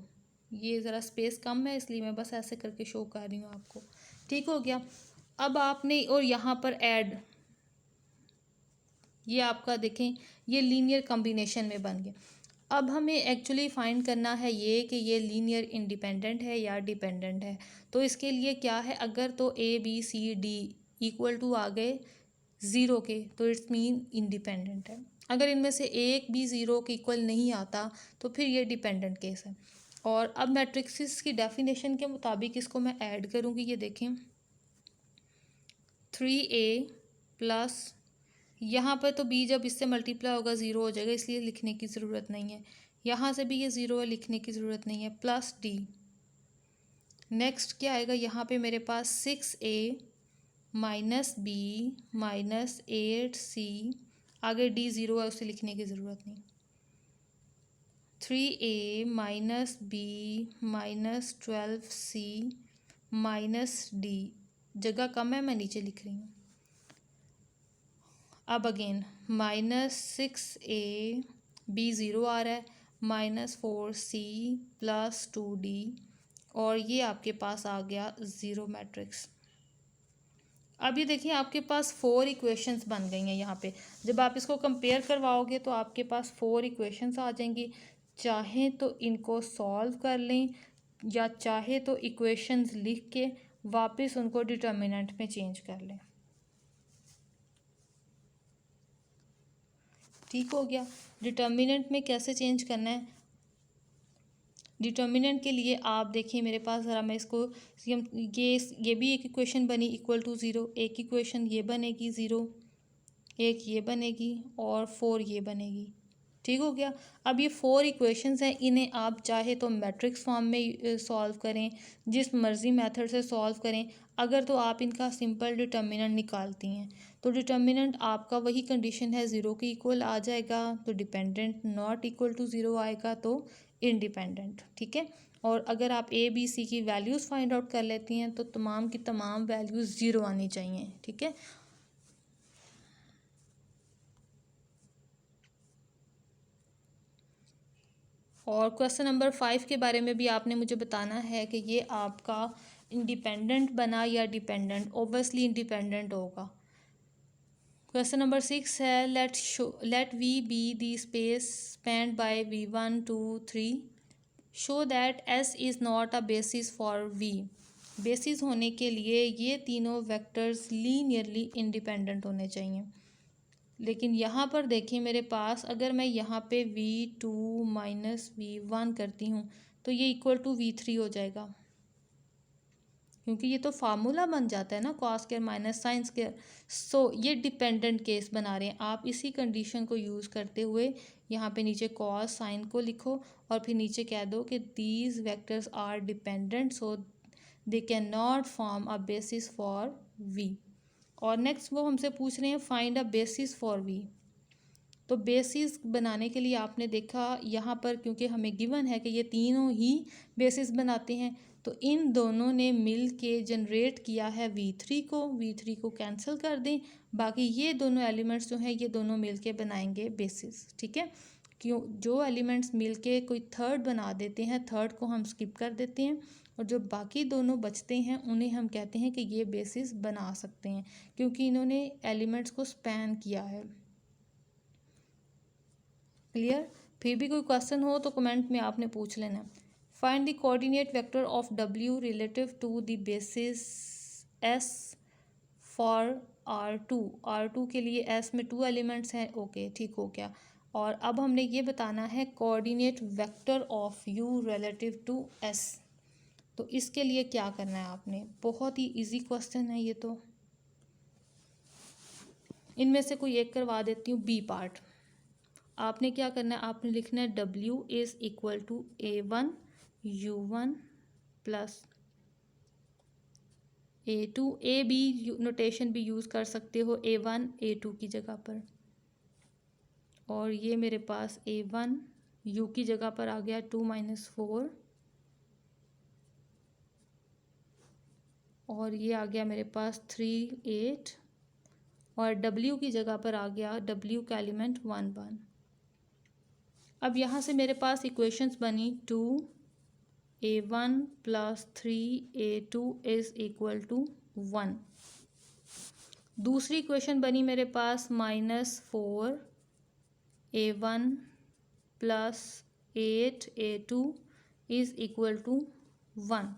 ये ज़रा स्पेस कम है इसलिए मैं बस ऐसे करके शो कर रही हूँ आपको। ठीक हो गया। अब आपने और यहाँ पर ऐड, ये आपका देखें ये लीनियर कॉम्बिनेशन में बन गया। अब हमें एक्चुअली फाइंड करना है ये कि ये लीनियर इंडिपेंडेंट है या डिपेंडेंट है। तो इसके लिए क्या है, अगर तो A B C D equal to आ गए ज़ीरो के तो इट्स मीन इंडिपेंडेंट है। अगर इनमें से एक भी ज़ीरो के इक्वल नहीं आता तो फिर ये डिपेंडेंट केस है। और अब मैट्रिक्स की डेफिनेशन के मुताबिक इसको मैं ऐड करूँगी। ये देखें 3A प्लस, यहाँ पर तो b जब इससे मल्टीप्लाई होगा ज़ीरो हो जाएगा इसलिए लिखने की ज़रूरत नहीं है। यहाँ से भी ये ज़ीरो है, लिखने की ज़रूरत नहीं है, प्लस d। नेक्स्ट क्या आएगा, यहाँ पे मेरे पास 6A minus B minus 8C, आगे d ज़ीरो है उसे लिखने की ज़रूरत नहीं। 3A minus B minus 12C minus d, जगह कम है मैं नीचे लिख रही हूँ। अब अगेन -6A, बी ज़ीरो आ रहा है, -4C प्लस 2D, और ये आपके पास आ गया ज़ीरो मैट्रिक्स। अब ये देखिए आपके पास 4 इक्वेशंस बन गई हैं यहाँ पे। जब आप इसको कंपेयर करवाओगे तो आपके पास 4 इक्वेशंस आ जाएंगी। चाहे तो इनको सॉल्व कर लें या चाहे तो इक्वेशंस लिख के वापस उनको डिटर्मिनेंट में चेंज कर लें। ठीक हो गया। डिटर्मिनेंट में कैसे चेंज करना है? डिटर्मिनेंट के लिए आप देखिए मेरे पास ज़रा, मैं इसको ये भी एक इक्वेशन बनी इक्वल टू ज़ीरो, एक इक्वेशन ये बनेगी ज़ीरो, एक ये बनेगी और 4 ये बनेगी। ठीक हो गया। अब ये 4 इक्वेशंस हैं, इन्हें आप चाहे तो मैट्रिक्स फॉर्म में सॉल्व करें, जिस मर्ज़ी मेथड से सॉल्व करें। अगर तो आप इनका सिंपल डिटर्मिनेंट निकालती हैं तो डिटर्मिनेंट आपका वही कंडीशन है, ज़ीरो के इक्वल आ जाएगा तो dependent, not equal to zero आएगा तो इंडिपेंडेंट। ठीक है। और अगर आप ए बी सी की वैल्यूज़ फाइंड आउट कर लेती हैं तो तमाम की तमाम वैल्यूज़ ज़ीरो आनी चाहिए। ठीक है। और क्वेश्चन नंबर 5 के बारे में भी आपने मुझे बताना है कि ये आपका इंडिपेंडेंट बना या डिपेंडेंट। ओबियसली इंडिपेंडेंट होगा। क्वेश्चन नंबर 6 है, let we be the space spanned by v1 2 3, show that s is not a basis for v। Basis होने के लिए ये तीनों वेक्टर्स लीनियरली इंडिपेंडेंट होने चाहिए। लेकिन यहाँ पर देखिए मेरे पास, अगर मैं यहाँ पे v2 माइनस v1 करती हूँ तो ये इक्वल टू v3 हो जाएगा, क्योंकि ये तो फार्मूला बन जाता है ना, cos square minus sine square. So ये डिपेंडेंट केस बना रहे हैं। आप इसी कंडीशन को यूज़ करते हुए यहाँ पे नीचे कॉस साइन को लिखो और फिर नीचे कह दो कि these vectors are dependent so they can not form a basis for v। और नेक्स्ट वो हमसे पूछ रहे हैं find a basis for v। तो बेसिस बनाने के लिए आपने देखा यहाँ पर, क्योंकि हमें गिवन है कि ये तीनों ही बेसिस बनाते हैं, तो इन दोनों ने मिल के जनरेट किया है v3 को कैंसिल कर दें, बाकी ये दोनों एलिमेंट्स जो हैं ये दोनों मिल के बनाएंगे बेसिस। ठीक है। क्यों, जो एलिमेंट्स मिल के कोई थर्ड बना देते हैं, थर्ड को हम स्किप कर देते हैं और जो बाकी दोनों बचते हैं उन्हें हम कहते हैं कि ये बेसिस बना सकते हैं, क्योंकि इन्होंने एलिमेंट्स को स्पैन किया है। क्लियर। फिर भी कोई क्वेश्चन हो तो कमेंट में आपने पूछ लेना। Find the coordinate vector of w relative to the basis s for R2 के लिए s में 2 एलिमेंट्स हैं। ओके, ठीक हो गया। और अब हमने ये बताना है coordinate vector of u relative to s। तो इसके लिए क्या करना है आपने, बहुत ही इजी क्वेश्चन है ये तो। इनमें से कोई एक करवा देती हूँ, बी पार्ट। आपने क्या करना है, आपने लिखना है w is equal to a1 u1 plus a2। A B notation भी यूज़ कर सकते हो a1 a2 की जगह पर। और ये मेरे पास a1 u की जगह पर आ गया 2 - 4, और ये आ गया मेरे पास 3 8, और w की जगह पर आ गया w का एलिमेंट 1 1। अब यहाँ से मेरे पास इक्वेशंस बनी 2a1 plus 3a2 is equal to 1। दूसरी इक्वेशन बनी मेरे पास -4a1 plus 8a2 is equal to 1।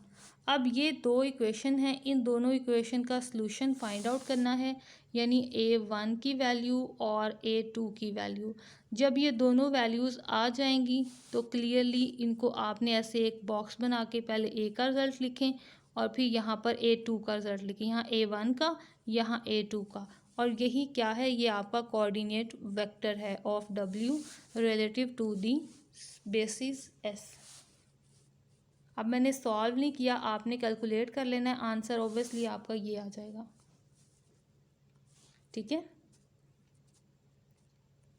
अब ये दो इक्वेशन हैं, इन दोनों इक्वेशन का सलूशन फाइंड आउट करना है, यानी a1 की वैल्यू और a2 की वैल्यू। जब ये दोनों वैल्यूज़ आ जाएंगी तो क्लियरली इनको आपने ऐसे एक बॉक्स बना के पहले a का रिज़ल्ट लिखें और फिर यहाँ पर a2 का रिज़ल्ट लिखें, यहाँ a1 का, यहाँ a2 का। और यही क्या है, ये आपका कोऑर्डिनेट वेक्टर है of w relative to the basis s। अब मैंने सॉल्व नहीं किया, आपने कैलकुलेट कर लेना है, आंसर ऑब्वियसली आपका ये आ जाएगा। ठीक है।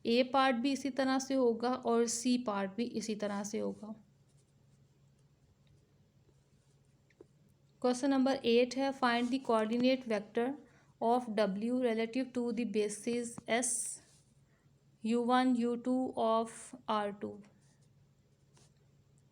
ए पार्ट भी इसी तरह से होगा और सी पार्ट भी इसी तरह से होगा। क्वेश्चन नंबर 8 है, find the coordinate vector of w relative to the basis s u1 u2 of R2।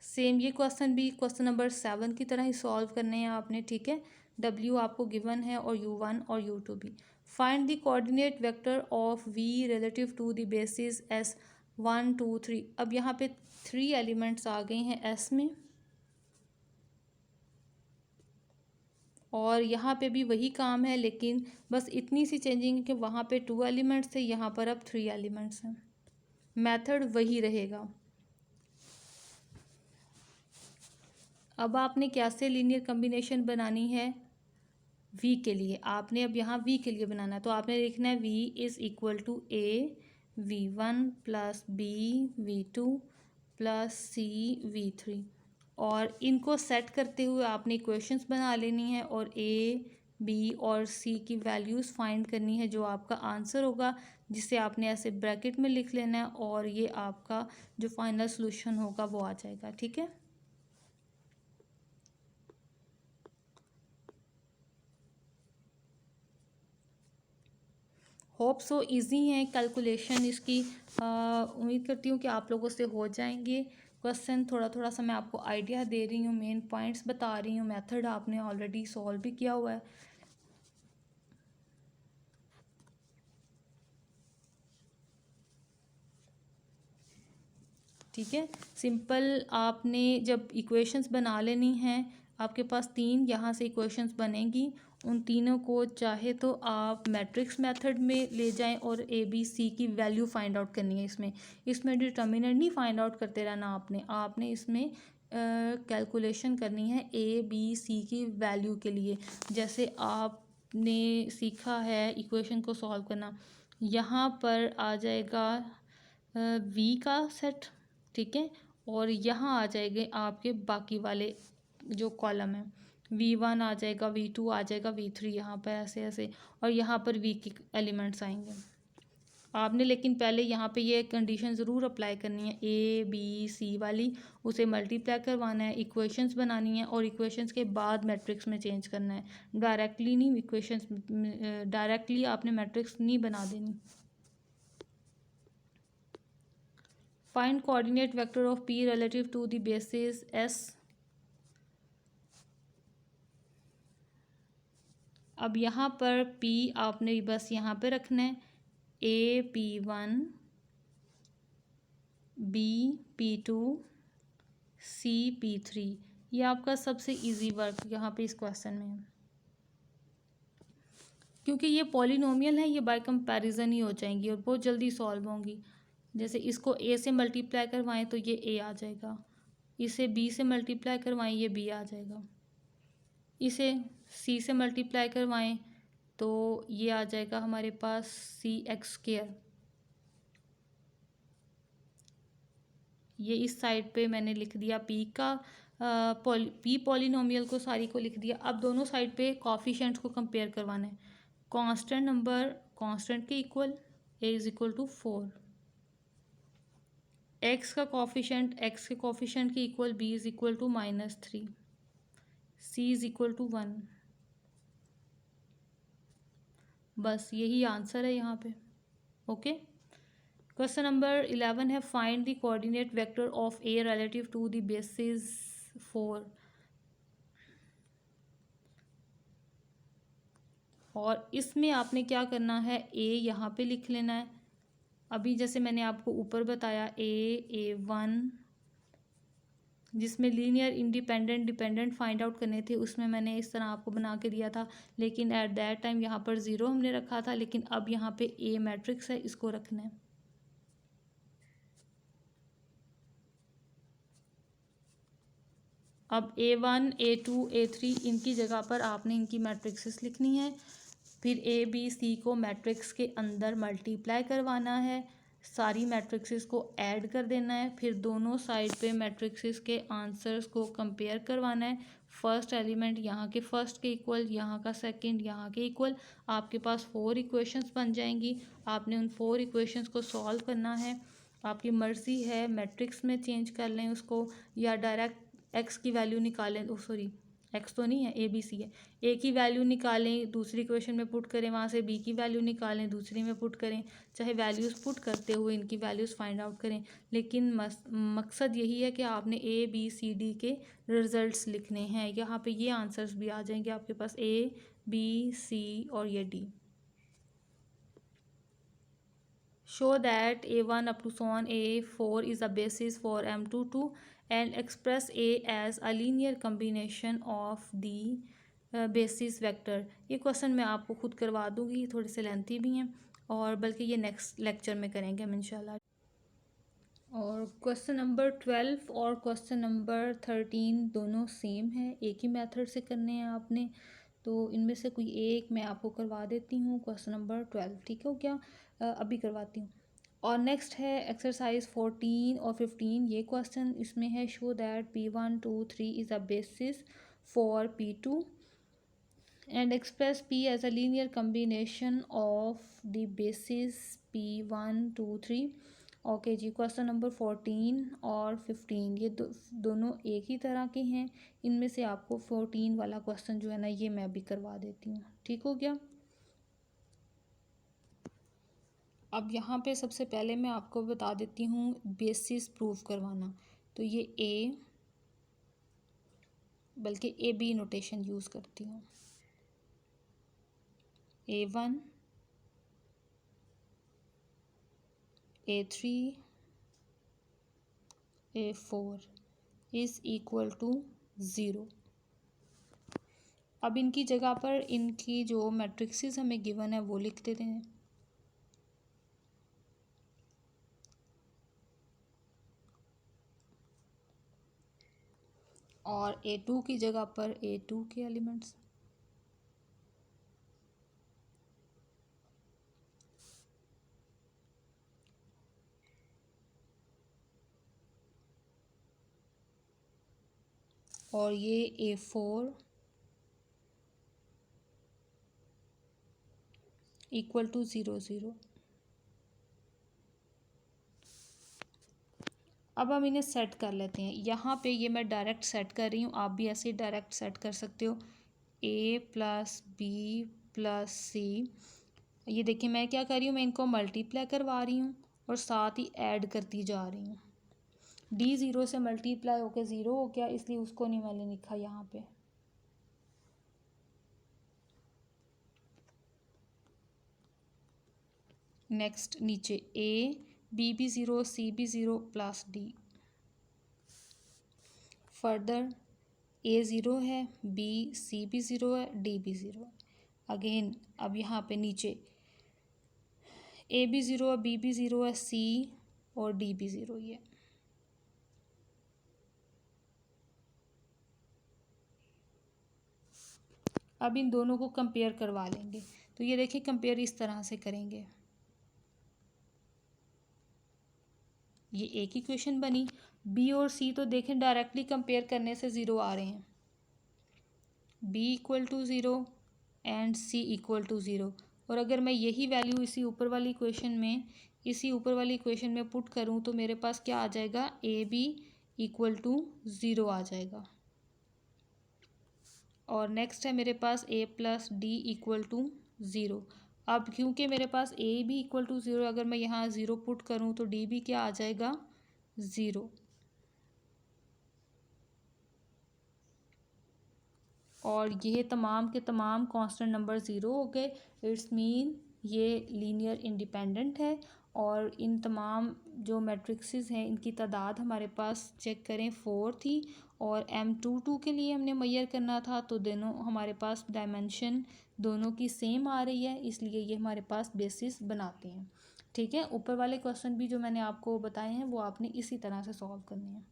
Same ये क्वेश्चन भी क्वेश्चन नंबर 7 की तरह ही सॉल्व करने हैं आपने। ठीक है। W आपको गिवन है और U1 और U2 भी। Find the coordinate vector of V relative to the basis S1 2 3। अब यहाँ पे 3 एलिमेंट्स आ गए हैं S में, और यहाँ पे भी वही काम है, लेकिन बस इतनी सी चेंजिंग है कि वहाँ पे 2 एलिमेंट्स थे, यहाँ पर अब 3 एलिमेंट्स हैं। मेथड वही रहेगा। अब आपने कैसे लीनियर कम्बिनेशन बनानी है V के लिए, आपने अब यहाँ V के लिए बनाना है, तो आपने लिखना है V is equal to A V1 plus B V2 plus C V3, और इनको सेट करते हुए आपने इक्वेशंस बना लेनी है और A B और C की वैल्यूज़ फाइंड करनी है, जो आपका आंसर होगा जिसे आपने ऐसे ब्रैकेट में लिख लेना है, और ये आपका जो फाइनल सोल्यूशन होगा वो आ जाएगा। ठीक है, होप सो इजी है कैलकुलेशन इसकी। उम्मीद करती हूँ कि आप लोगों से हो जाएंगे क्वेश्चन। थोड़ा थोड़ा सा मैं आपको आइडिया दे रही हूँ, मेन पॉइंट्स बता रही हूँ, मेथड आपने ऑलरेडी सॉल्व भी किया हुआ है। ठीक है, सिंपल आपने जब इक्वेशंस बना लेनी हैं, आपके पास 3 यहाँ से इक्वेशंस बनेंगी, उन तीनों को चाहे तो आप मैट्रिक्स मेथड में ले जाएं और ए बी सी की वैल्यू फाइंड आउट करनी है। इसमें डिटर्मिनेंट नहीं फाइंड आउट करते रहना आपने इसमें कैलकुलेशन करनी है ए बी सी की वैल्यू के लिए। जैसे आपने सीखा है इक्वेशन को सॉल्व करना, यहाँ पर आ जाएगा वी का सेट, ठीक है, और यहाँ आ जाएंगे आपके बाकी वाले जो कॉलम है, V1 आ जाएगा, V2 आ जाएगा, V3 यहाँ पर ऐसे ऐसे, और यहाँ पर V के एलिमेंट्स आएंगे। आपने लेकिन पहले यहाँ पे ये कंडीशन ज़रूर अप्लाई करनी है, A B C वाली, उसे मल्टीप्लाई करवाना है, इक्वेशंस बनानी है, और इक्वेशंस के बाद मैट्रिक्स में चेंज करना है। डायरेक्टली नहीं, इक्वेशंस डायरेक्टली आपने मैट्रिक्स नहीं बना देनी। Find coordinate vector of P relative to the basis S। अब यहाँ पर P आपने बस यहाँ पे रखना है, A P1 B P2 C P3। ये आपका सबसे इजी वर्क यहाँ पे इस क्वेश्चन में है, क्योंकि ये पॉलिनोमियल है, ये बाय कंपैरिजन ही हो जाएंगी और बहुत जल्दी सॉल्व होंगी। जैसे इसको A से मल्टीप्लाई करवाएं तो ये A आ जाएगा, इसे B से मल्टीप्लाई करवाएं ये B आ जाएगा, इसे C से मल्टीप्लाई करवाएं तो ये आ जाएगा हमारे पास CX²। ये इस साइड पे मैंने लिख दिया P का P पॉलिनोमियल को सारी को लिख दिया। अब दोनों साइड पे कॉफिशेंट्स को कंपेयर करवाना है। कांस्टेंट नंबर कांस्टेंट के equal, A is equal to 4, x का कॉफिशेंट x के कॉफिशेंट के equal, B is equal to -3, C is equal to 1। बस यही आंसर है यहाँ पे। ओके, क्वेश्चन नंबर 11 है, find the coordinate vector of A relative to the basis 4। और इसमें आपने क्या करना है, A यहाँ पे लिख लेना है। अभी जैसे मैंने आपको ऊपर बताया A1 जिसमें linear independent dependent find out करने थे, उसमें मैंने इस तरह आपको बना के दिया था, लेकिन एट दैट टाइम यहाँ पर 0 हमने रखा था, लेकिन अब यहाँ पे A मैट्रिक्स है, इसको रखना है। अब A1 A2 A3 इनकी जगह पर आपने इनकी मैट्रिक्सेस लिखनी है, फिर A B C को मैट्रिक्स के अंदर मल्टीप्लाई करवाना है, सारी मैट्रिक्सेस को ऐड कर देना है, फिर दोनों साइड पे मैट्रिक्सेस के आंसर्स को कंपेयर करवाना है। फर्स्ट एलिमेंट यहाँ के फर्स्ट के इक्वल, यहाँ का सेकंड यहाँ के इक्वल, आपके पास 4 इक्वेशंस बन जाएंगी। आपने उन 4 इक्वेशंस को सॉल्व करना है। आपकी मर्ज़ी है मैट्रिक्स में चेंज कर लें उसको, या डायरेक्ट एक्स की वैल्यू निकालें, सॉरी एक्स तो नहीं है, ए बी सी है। ए की वैल्यू निकालें, दूसरी क्वेश्चन में पुट करें, वहाँ से बी की वैल्यू निकालें, दूसरी में पुट करें, चाहे वैल्यूज़ पुट करते हुए इनकी वैल्यूज़ फाइंड आउट करें। लेकिन मकसद यही है कि आपने ए बी सी डी के रिजल्ट्स लिखने हैं। यहाँ पे ये आंसर्स भी आ जाएंगे आपके पास, ए बी सी और ये D. Show that A1 up to so on A4 is a basis for M22 and express A as a linear combination of the basis vector। ये क्वेश्चन मैं आपको खुद करवा दूँगी, थोड़े से लेंथी भी हैं और बल्कि ये नेक्स्ट लेक्चर में करेंगे हम इंशाल्लाह। और क्वेश्चन नंबर 12 और क्वेश्चन नंबर 13 दोनों सेम है, एक ही मेथड से करने हैं आपने। तो इनमें से कोई एक मैं आपको करवा देती हूँ, क्वेश्चन नंबर 12, ठीक हो गया? अभी करवाती हूँ। और नेक्स्ट है एक्सरसाइज 14 और 15। ये क्वेश्चन इसमें है, show that P1 2 3 is a basis for P2 and express P as a linear combination of the bases P1 2 3। Okay ji, question number 14 और 15 ये दोनों एक ही तरह के हैं। इनमें से आपको 14 वाला क्वेश्चन जो है ना, ये मैं भी करवा देती हूँ, ठीक हो गया? अब यहाँ पे सबसे पहले मैं आपको बता देती हूँ बेसिस प्रूफ करवाना। तो ये ए, बल्कि ए बी नोटेशन यूज़ करती हूँ। A1 A3 A4 is equal to 0। अब इनकी जगह पर इनकी जो मैट्रिक्सेस हमें गिवन है वो लिख देते हैं। और A2 की जगह पर A2 के एलिमेंट्स, और ये A4 इक्वल टू 0 0। अब हम इन्हें सेट कर लेते हैं। यहाँ पे ये मैं डायरेक्ट सेट कर रही हूँ, आप भी ऐसे ही डायरेक्ट सेट कर सकते हो। A प्लस बी प्लस सी, ये देखिए मैं क्या कर रही हूँ, मैं इनको मल्टीप्लाई करवा रही हूँ और साथ ही ऐड करती जा रही हूँ। डी 0 से मल्टीप्लाई होकर 0 हो गया, इसलिए उसको नहीं मैंने लिखा यहाँ पे। नेक्स्ट नीचे ए बी भी 0 सी भी 0 प्लस डी। फर्दर ए 0 है, बी सी भी 0 है, डी भी 0 है। अगेन अब यहाँ पे नीचे ए भी 0 है, बी भी 0 है, सी और डी भी 0 ही है। अब इन दोनों को कंपेयर करवा लेंगे। तो ये देखिए कंपेयर इस तरह से करेंगे, ये एक ही क्वेश्चन बनी। बी और सी तो देखें डायरेक्टली कंपेयर करने से 0 आ रहे हैं, B equal to 0 and C equal to 0। और अगर मैं यही वैल्यू इसी ऊपर वाली क्वेश्चन में पुट करूँ तो मेरे पास क्या आ जाएगा, ए बी इक्वल टू 0 आ जाएगा। और नेक्स्ट है मेरे पास ए प्लस डी इक्वल टू 0। अब क्योंकि मेरे पास ए भी इक्वल टू 0, अगर मैं यहाँ 0 पुट करूँ तो डी भी क्या आ जाएगा, 0। और ये तमाम के तमाम कांस्टेंट नंबर 0 हो गए। इट्स मीन ये लीनियर इंडिपेंडेंट है। और इन तमाम जो मैट्रिक्सेस हैं इनकी तादाद हमारे पास चेक करें 4 थी, और M22 के लिए हमने मैयर करना था, तो दोनों हमारे पास डायमेंशन दोनों की सेम आ रही है, इसलिए ये हमारे पास बेसिस बनाते हैं। ठीक है, ऊपर वाले क्वेश्चन भी जो मैंने आपको बताए हैं वो आपने इसी तरह से सॉल्व करने हैं।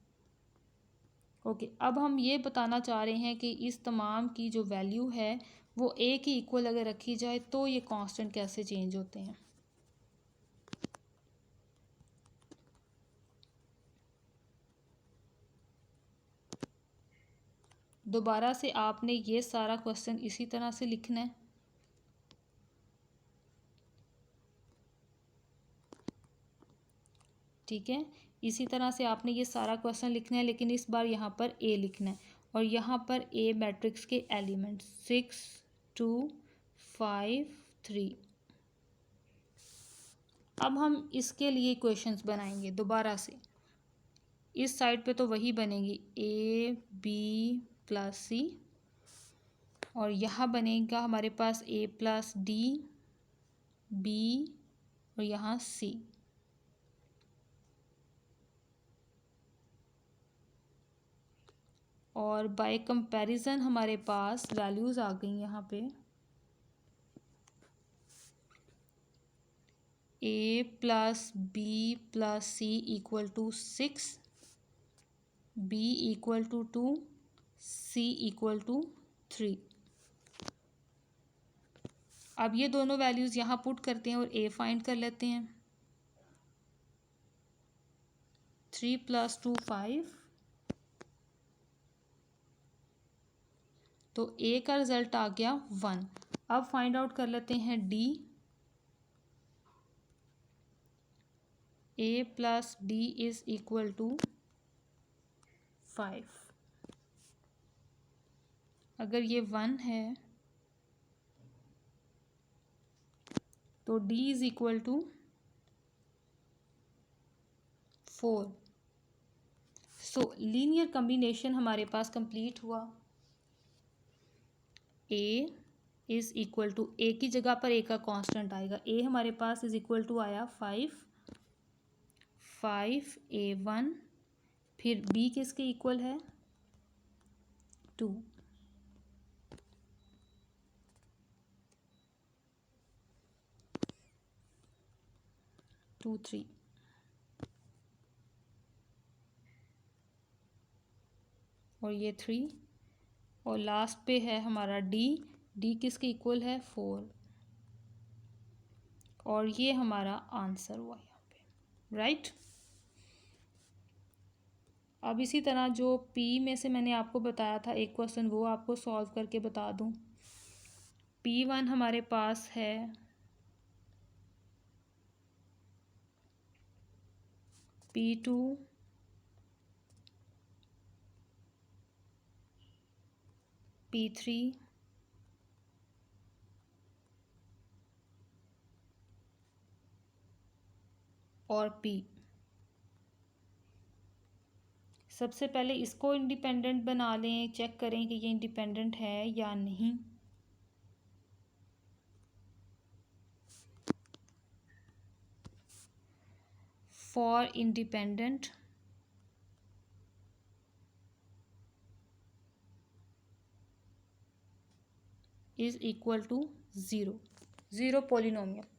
ओके, अब हम ये बताना चाह रहे हैं कि इस तमाम की जो वैल्यू है वो ए की इक्वल अगर रखी जाए तो ये कांस्टेंट कैसे चेंज होते हैं। दोबारा से आपने ये सारा क्वेश्चन इसी तरह से लिखना है। ठीक है, इसी तरह से आपने ये सारा क्वेश्चन लिखना है, लेकिन इस बार यहाँ पर ए लिखना है। और यहाँ पर ए मैट्रिक्स के एलिमेंट 6 2 5 3। अब हम इसके लिए इक्वेशंस बनाएंगे दोबारा से। इस साइड पे तो वही बनेगी ए बी प्लस सी, और यहाँ बनेगा हमारे पास ए प्लस डी बी और यहाँ सी। और बाय कंपैरिजन हमारे पास वैल्यूज़ आ गई यहाँ पे। A plus B plus C equal to 6, B equal to 2, C equal to 3। अब ये दोनों वैल्यूज़ यहाँ पुट करते हैं और ए फाइंड कर लेते हैं। 3 + 2 5, तो ए का रिजल्ट आ गया 1। अब फाइंड आउट कर लेते हैं D. A plus D is equal to 5। अगर ये 1 है तो D is equal to 4। So linear combination हमारे पास कंप्लीट हुआ। A is equal to, A की जगह पर ए का कांस्टेंट आएगा। ए हमारे पास इज इक्वल टू आया 5 A1, फिर बी किसके इक्वल है 2। टू 3 और ये 3, और लास्ट पे है हमारा डी। डी किसके इक्वल है 4, और ये हमारा आंसर हुआ यहाँ पे, राइट। अब इसी तरह जो पी में से मैंने आपको बताया था एक क्वेश्चन, वो आपको सॉल्व करके बता दूं। P1 हमारे पास है P2 P3 और P। सबसे पहले इसको इंडिपेंडेंट बना लें, चेक करें कि ये इंडिपेंडेंट है या नहीं। For independent is equal to 0, 0 polynomial.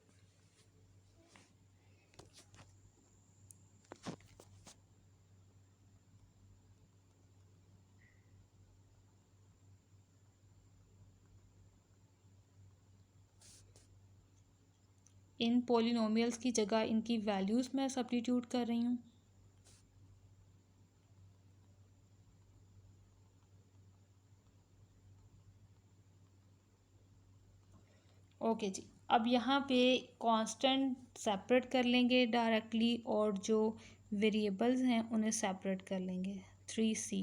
इन पॉलिनोमियल्स की जगह इनकी वैल्यूज़ मैं सब्स्टिट्यूट कर रही हूँ। ओके जी, अब यहाँ पे कांस्टेंट सेपरेट कर लेंगे डायरेक्टली, और जो वेरिएबल्स हैं उन्हें सेपरेट कर लेंगे। 3c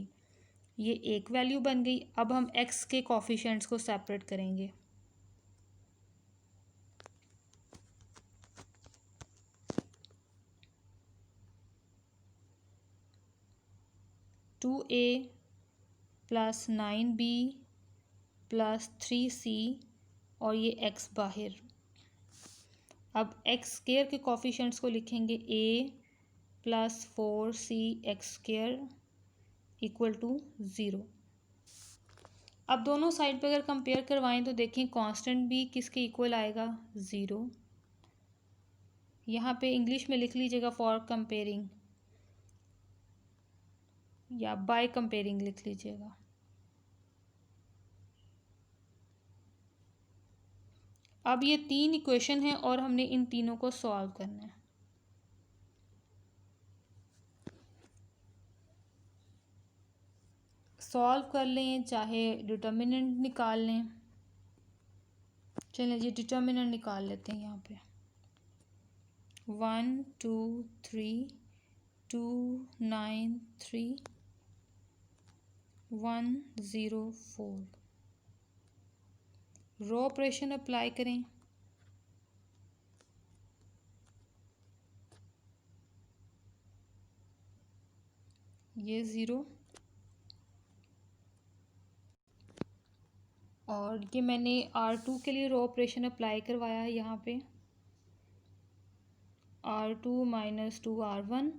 ये एक वैल्यू बन गई। अब हम x के कोफिशिएंट्स को सेपरेट करेंगे। To A plus 9b plus 3c, और ये x बाहर। अब x स्क्वायर के कोफिशिएंट्स को लिखेंगे a plus 4c x square equal to 0। अब दोनों साइड पे अगर कंपेयर करवाएं तो देखें कांस्टेंट भी किसके इक्वल आएगा 0। यहाँ पे इंग्लिश में लिख लीजिएगा फॉर कंपेयरिंग, या बाय कंपेयरिंग लिख लीजिएगा। अब ये 3 इक्वेशन हैं और हमने इन तीनों को सॉल्व करना है। सॉल्व कर लें, चाहे डिटर्मिनेंट निकाल लें। चलें जी, डिटर्मिनेंट निकाल लेते हैं। यहाँ पे 1 2 3 2 9 3 104। रो ऑपरेशन अप्लाई करें, ये 0 और ये मैंने R2 के लिए रो ऑपरेशन अप्लाई करवाया है यहाँ पे, R2 माइनस 2R1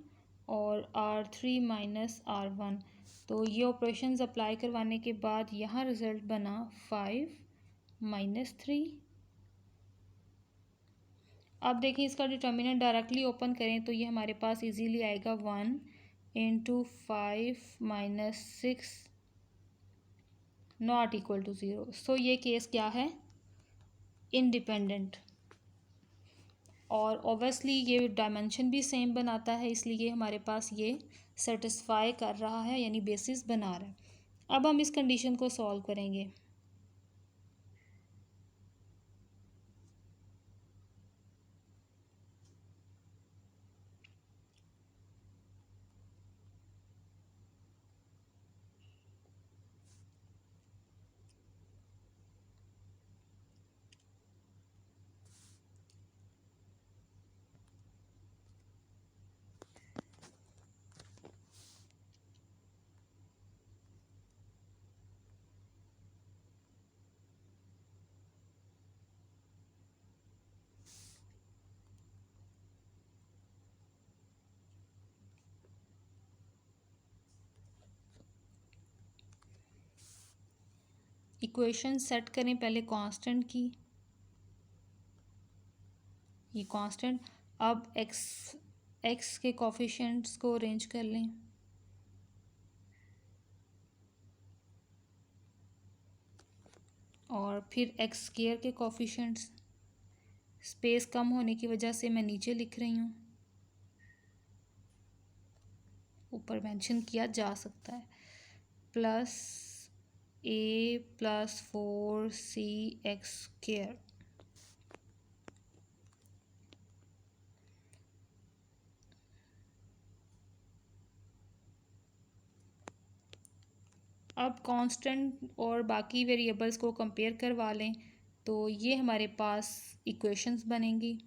और R3 माइनस R1। तो ये ऑपरेशंस अप्लाई करवाने के बाद यहाँ रिज़ल्ट बना 5 माइनस 3। अब देखिए इसका डिटर्मिनेंट डायरेक्टली ओपन करें तो ये हमारे पास इजीली आएगा 1 into 5 minus 6 not equal to 0। So ये केस क्या है, इंडिपेंडेंट। और ऑब्वियसली ये डायमेंशन भी सेम बनाता है, इसलिए हमारे पास ये सेटिस्फाई कर रहा है, यानी बेसिस बना रहा है। अब हम इस कंडीशन को सॉल्व करेंगे। इक्वेशन सेट करें पहले कांस्टेंट की, ये कांस्टेंट। अब एक्स के कोफिशिएंट्स को अरेंज कर लें, और फिर एक्स स्क्वायर के कोफिशिएंट्स। स्पेस कम होने की वजह से मैं नीचे लिख रही हूँ, ऊपर मेंशन किया जा सकता है, प्लस a प्लस 4cx²। अब कांस्टेंट और बाकी वेरिएबल्स को कंपेयर करवा लें तो ये हमारे पास इक्वेशंस बनेंगी।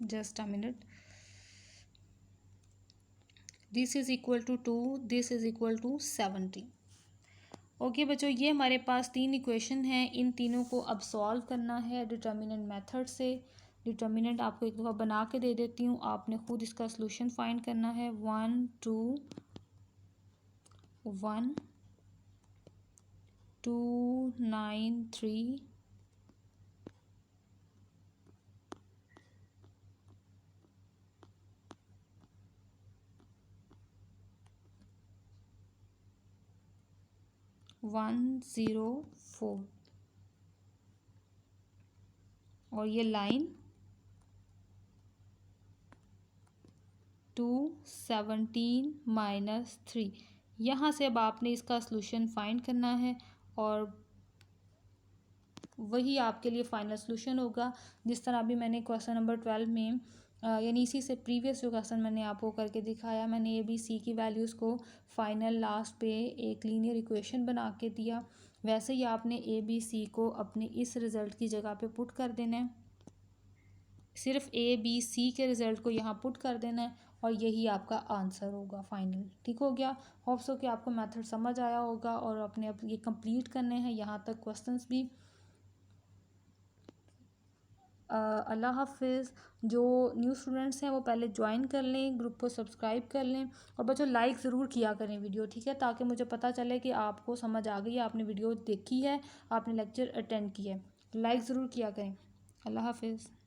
Just a minute. This is equal to 2, this is equal to 70। Okay बच्चों, ये हमारे पास 3 इक्वेशन हैं, इन तीनों को अब सॉल्व करना है डिटर्मिनेंट मेथड से। डिटर्मिनेंट आपको एक दफ़ा बना के दे देती हूँ, आपने खुद इसका सॉल्यूशन फाइंड करना है। 1 2 1 2 9 3 104। और ये लाइन 217 माइनस 3। यहाँ से अब आपने इसका सॉल्यूशन फाइंड करना है और वही आपके लिए फाइनल सॉल्यूशन होगा। जिस तरह अभी मैंने क्वेश्चन नंबर 12 में यानी इसी से प्रीवियस जो क्वेश्चन मैंने आपको करके दिखाया, मैंने ए बी सी की वैल्यूज़ को फाइनल लास्ट पे एक लीनियर इक्वेशन बना के दिया, वैसे ही आपने ए बी सी को अपने इस रिज़ल्ट की जगह पे पुट कर देना है। सिर्फ ए बी सी के रिज़ल्ट को यहाँ पुट कर देना है और यही आपका आंसर होगा फाइनल। ठीक हो गया। होप सो कि आपको मेथड समझ आया होगा और अपने अब ये कंप्लीट करने हैं यहाँ तक क्वेश्चंस भी। अल्लाह हाफिज़। जो न्यू स्टूडेंट्स हैं वो पहले ज्वाइन कर लें, ग्रुप को सब्सक्राइब कर लें और बच्चों लाइक ज़रूर किया करें वीडियो, ठीक है, ताकि मुझे पता चले कि आपको समझ आ गई है, आपने वीडियो देखी है, आपने लेक्चर अटेंड किया है। लाइक ज़रूर किया करें। अल्लाह हाफिज़।